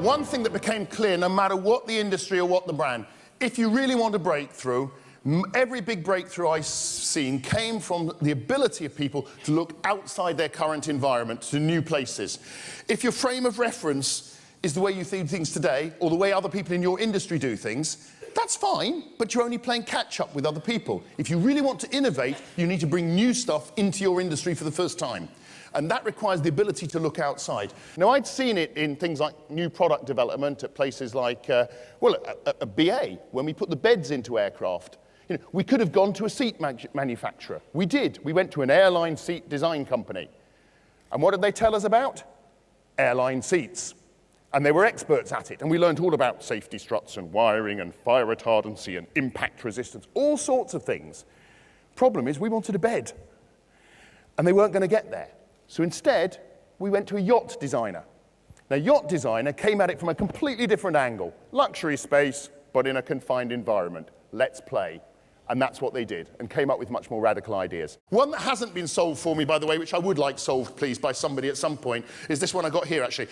one thing that became clear, no matter what the industry or what the brand, if you really want a breakthrough, every big breakthrough I've seen came from the ability of people to look outside their current environment to new places. If your frame of reference is the way you see things today, or the way other people in your industry do things, that's fine, but you're only playing catch-up with other people. If you really want to innovate, you need to bring new stuff into your industry for the first time. And that requires the ability to look outside. Now, I'd seen it in things like new product development at places like, a BA, when we put the beds into aircraft. You know, we could have gone to a seat manufacturer. We did. We went to an airline seat design company. And what did they tell us about? Airline seats. And they were experts at it. And we learned all about safety struts and wiring and fire retardancy and impact resistance, all sorts of things. Problem is, we wanted a bed. And they weren't going to get there. So instead, we went to a yacht designer. Now, yacht designer came at it from a completely different angle. Luxury space, but in a confined environment. Let's play. And that's what they did, and came up with much more radical ideas. One that hasn't been solved for me, by the way, which I would like solved, please, by somebody at some point, is this one I got here, actually.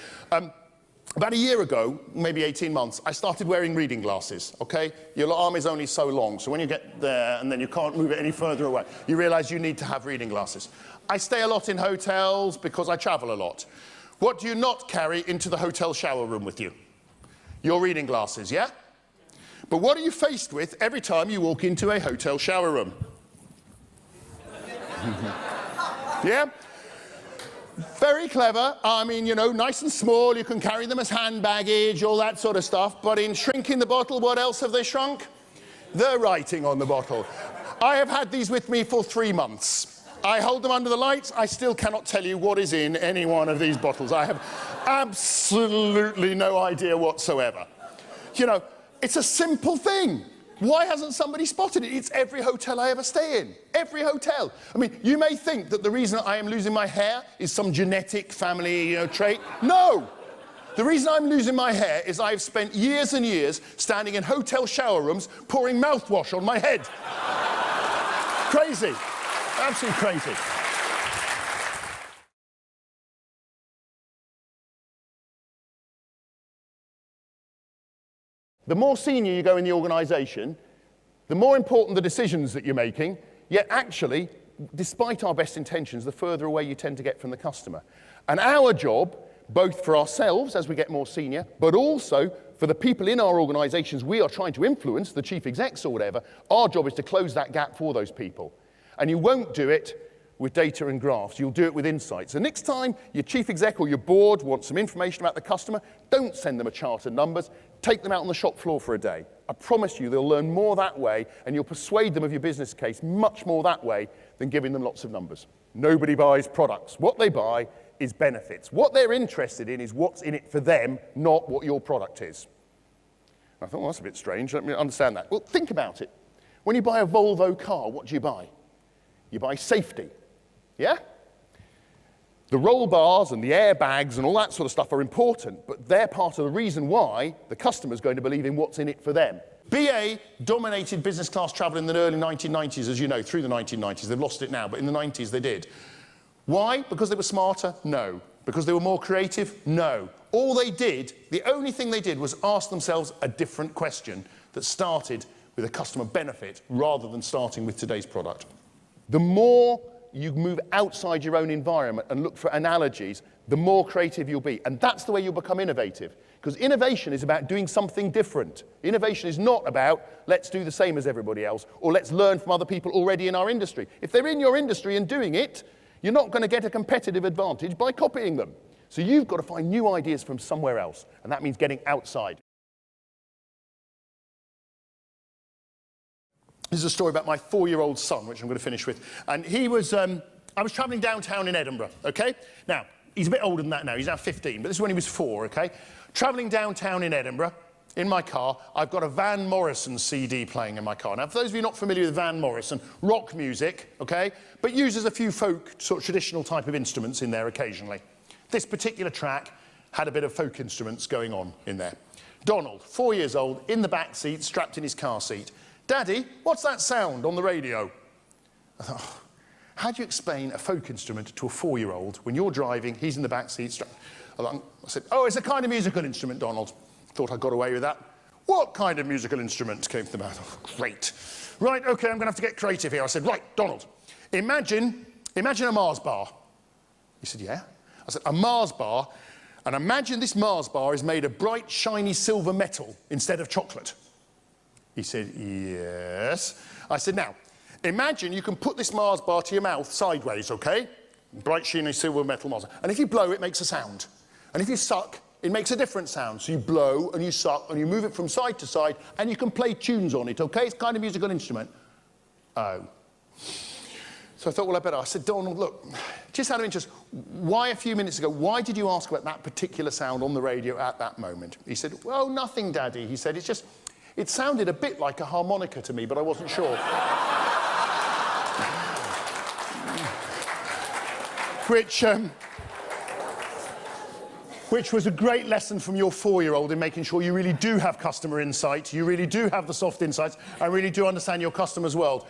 About a year ago, maybe 18 months, I started wearing reading glasses, okay? Your arm is only so long, so when you get there and then you can't move it any further away, you realize you need to have reading glasses. I stay a lot in hotels because I travel a lot. What do you not carry into the hotel shower room with you? Your reading glasses, yeah? But what are you faced with every time you walk into a hotel shower room? Yeah? Very clever. I mean, you know, nice and small. You can carry them as hand baggage, all that sort of stuff. But in shrinking the bottle, what else have they shrunk? The writing on the bottle. I have had these with me for 3 months. I hold them under the lights. I still cannot tell you what is in any one of these bottles. I have absolutely no idea whatsoever. You know, it's a simple thing. Why hasn't somebody spotted it? It's every hotel I ever stay in. Every hotel. I mean, you may think that the reason I am losing my hair is some genetic family, trait. No! The reason I'm losing my hair is I've spent years and years standing in hotel shower rooms pouring mouthwash on my head. Crazy. Absolutely crazy. The more senior you go in the organization, the more important the decisions that you're making, yet actually, despite our best intentions, the further away you tend to get from the customer. And our job, both for ourselves as we get more senior, but also for the people in our organizations we are trying to influence, the chief execs or whatever, our job is to close that gap for those people. And you won't do it with data and graphs, you'll do it with insights. The next time your chief exec or your board wants some information about the customer, don't send them a chart of numbers, take them out on the shop floor for a day. I promise you they'll learn more that way, and you'll persuade them of your business case much more that way than giving them lots of numbers. Nobody buys products. What they buy is benefits. What they're interested in is what's in it for them, not what your product is. I thought, well, that's a bit strange. Let me understand that. Well, think about it. When you buy a Volvo car, what do you buy? You buy safety. Yeah? The roll bars and the airbags and all that sort of stuff are important, but they're part of the reason why the customer's going to believe in what's in it for them. BA dominated business class travel in the early 1990s, as you know, through the 1990s. They've lost it now, but in the 90s they did. Why? Because they were smarter? No. Because they were more creative? No. All they did, the only thing they did was ask themselves a different question that started with a customer benefit rather than starting with today's product. The more you move outside your own environment and look for analogies, the more creative you'll be. And that's the way you'll become innovative. Because innovation is about doing something different. Innovation is not about, let's do the same as everybody else, or let's learn from other people already in our industry. If they're in your industry and doing it, you're not going to get a competitive advantage by copying them. So you've got to find new ideas from somewhere else, and that means getting outside. This is a story about my 4-year-old son, which I'm going to finish with. And he was, I was traveling downtown in Edinburgh, okay? Now, he's a bit older than that now. He's now 15, but this is when he was 4, okay? Traveling downtown in Edinburgh, in my car, I've got a Van Morrison CD playing in my car. Now, for those of you not familiar with Van Morrison, rock music, okay? But uses a few folk, sort of traditional type of instruments in there occasionally. This particular track had a bit of folk instruments going on in there. Donald, 4 years old, in the back seat, strapped in his car seat. Daddy, what's that sound on the radio? I thought, oh, how do you explain a folk instrument to a 4-year-old when you're driving, he's in the back seat? I said, oh, it's a kind of musical instrument, Donald. Thought I got away with that. What kind of musical instrument? Came to the mouth. Oh, great. Right, okay, I'm going to have to get creative here. I said, right, Donald, imagine a Mars bar. He said, yeah. I said, a Mars bar, and imagine this Mars bar is made of bright, shiny silver metal instead of chocolate. He said, yes. I said, now, imagine you can put this Mars bar to your mouth sideways, okay? Bright, shiny silver metal Mars. And if you blow, it makes a sound. And if you suck, it makes a different sound. So you blow and you suck and you move it from side to side and you can play tunes on it, okay? It's kind of musical instrument. Oh. So I thought, well, I said, Donald, look, just out of interest, why a few minutes ago, why did you ask about that particular sound on the radio at that moment? He said, well, nothing, Daddy. He said, it sounded a bit like a harmonica to me, but I wasn't sure. Which was a great lesson from your 4-year-old in making sure you really do have customer insight, you really do have the soft insights, and really do understand your customer's world.